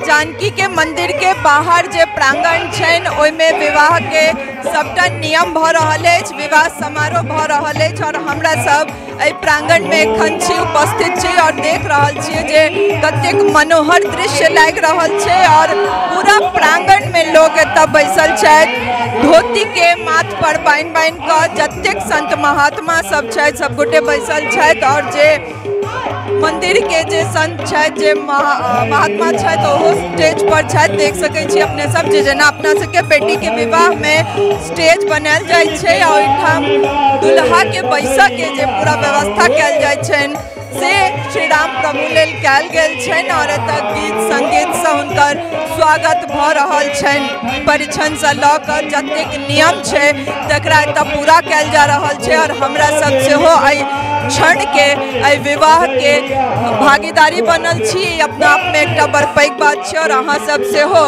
जानकी के मंदिर के बाहर जे प्रांगण छन ओय में विवाह के सबटा नियम भ रहल अछि, विवाह समारोह भ रहल अछि और हमरा सब एहि प्रांगण में एखन छी उपस्थित छी और देख रहल छियै जे कतेक मनोहर दृश्य लागि रहल छै और पूरा प्रांगण में लोग एतऽ बैसल छथि, धोती के माथ पर बान्हि कऽ जतेक संत महात्मा सब छथि सब गोटे बैसल छथि और जे मंदिर के जे संत छथि जे महात्मा छथि ओहो स्टेज पर छथि। देख सकै छी अपने सब जे जेना अपना सबके बेटी के विवाह में स्टेज बनायल जाइ छै और ओहिठाम दुल्हा के बैसऽ के जे पूरा व्यवस्था कयल जाइ छनि से श्री राम प्रभु लेल कयल गेल छनि और एतऽ गीत संगीत से हुनकर स्वागत भ रहल छनि, परिछन से लऽ कऽ जतेक नियम छै तकरा एतऽ पूरा कयल जा रहल छै और हमरा सब सेहो एहि क्षण के एहि विवाह के भागीदारी बनल छी। अपना आप में एकटा बड़ पैघ बात छै और अहाँ सब सेहो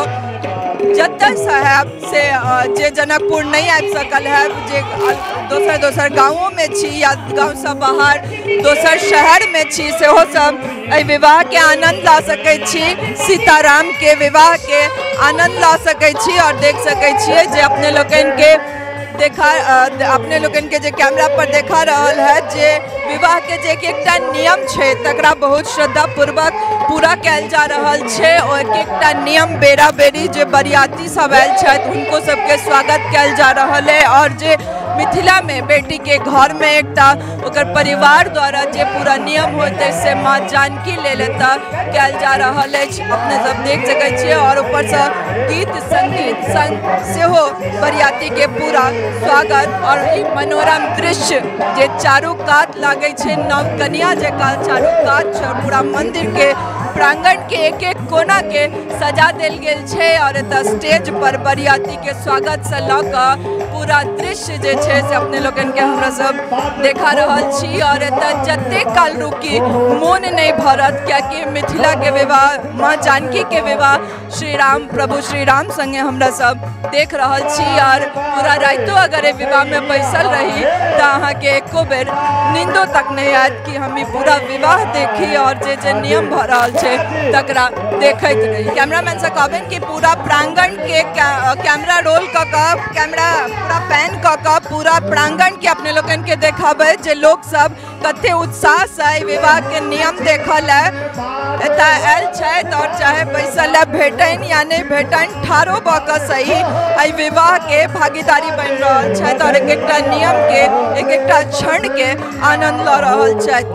जतय साहब से जे जनकपुर नहीं आबि सकल है, जे दोसर गाँवों में छी या गाँव से बाहर दोसर शहर में छी सेहो सब एहि विवाह के आनंद ला सकै छी, सीताराम के विवाह के आनंद ला सकै छी और देख सकै छियै जे अपने लोगन के अपने लोगन के जे कैमरा पर देखा रहल है जे विवाह के जे एकटा नियम छै तकरा बहुत श्रद्धा पूर्वक पूरा कयल जा रहल छै और एकटा नियम बेरा बेरी जे बरियाती सब आयल छथि उनको सबके स्वागत कयल जा रहल है और जे मिथिला में बेटी के घर में एकटा ओकर परिवार द्वारा जे पूरा नियम होते से माँ जानकी लेल एतऽ कयल जा रहल अछि, अपने सब देख सकै छियै और ऊपर से गीत संगीत संग सेहो बरियाती के पूरा स्वागत और ई मनोरम दृश्य जे चारू कात लागे छै नव कन्या जेका चारू कात पूरा मंदिर के प्रांगण के एक एक कोना के सजा देल गेल छै और एतऽ स्टेज पर बरियाती के स्वागत से लऽ कऽ पूरा दृश्य जे छै से अपने लोगन के हमरा सब देखा रहल छी और एतऽ जतेक काल रुकी मोन नहीं भरत कियाकि मिथिला के विवाह माँ जानकी के विवाह श्री राम प्रभु श्री राम संगे हमरा सब देख रहल छी और पूरा राइतो अगर विवाह में बैसल रही तो अहाँ के एको बेर नींदो तक नहीं आयत कि हम पूरा विवाह देखी और जे नियम भ रहल छै तकरा देखैत रही। कैमरामैन से कहबनि कि पूरा प्रांगण के कैमरा रोल क कैमरा पूरा पैन क पूरा प्रांगण के अपने लोगन के देखाबे जे लोग सब कते उत्साह से विवाह के नियम देखल है एतऽ आयल छथि और चाहे बैसल है भेटन या नहीं भेटन ठारो भ कऽ सही एहि विवाह के भागीदारी बनि रहल छथि और एक एकटा नियम के एक एकटा क्षण के आनंद लऽ रहल छथि।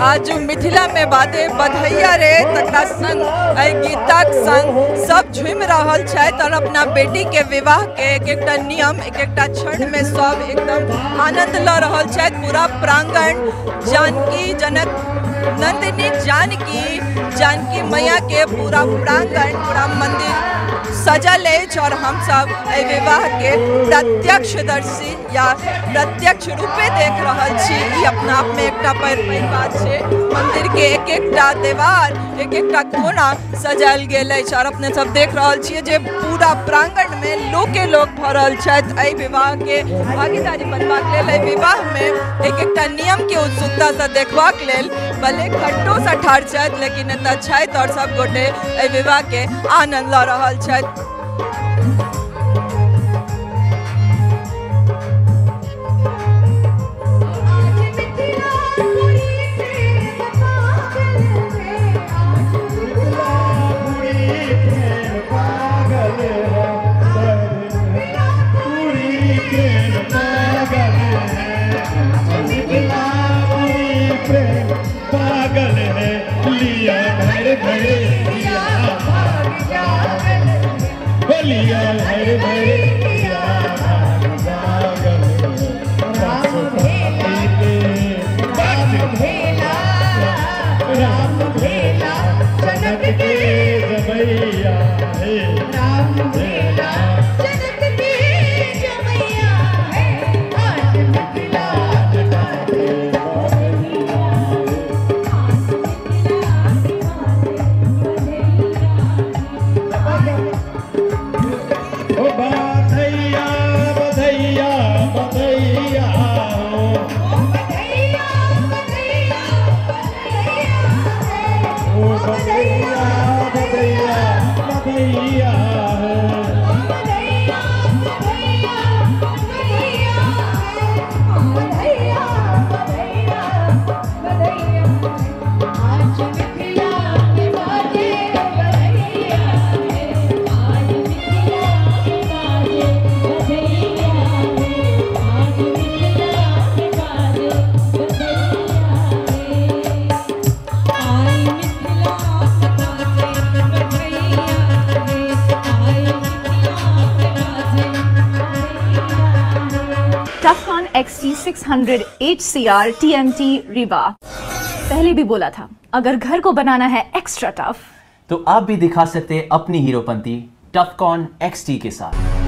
आज मिथिला में बादे बधैया रे तकरा संग गीतक संग सब झूमि रहल छथि और अपना बेटी के विवाह के एक एकटा नियम एक एकटा क्षण में सब एकदम आनंद ल रहल छथि। पूरा प्रांगण जानकी जनक नंदिनी जानकी मैया के पूरा प्रांगण पूरा मंदिर सजल अछि और हम सब विवाह के प्रत्यक्षदर्शी या प्रत्यक्ष रूपे देख रहल छी। ई अपना आप में एकटा पैघ बात छै, मंदिर के एक एकटा दीवार एक एकटा कोना सजायल गेल अछि और अपने सब देख रहल छियै जे पूरा प्रांगण में लोके लोक भरल छथि एहि विवाह के भागीदारी बनबाक लेल। एहि विवाह में एक एकटा नियम के उत्सुकता से देखबाक लेल भले घंटों से ठाढ़ छथि लेकिन एतऽ छथि और सब गोटे एहि विवाह के आनंद लऽ रहल छथि। लिया टफकॉन XT 600 HCR TMT रिवा। पहले भी बोला था, अगर घर को बनाना है एक्स्ट्रा टफ तो आप भी दिखा सकते हैं अपनी हीरोपंती टफकॉन XT के साथ।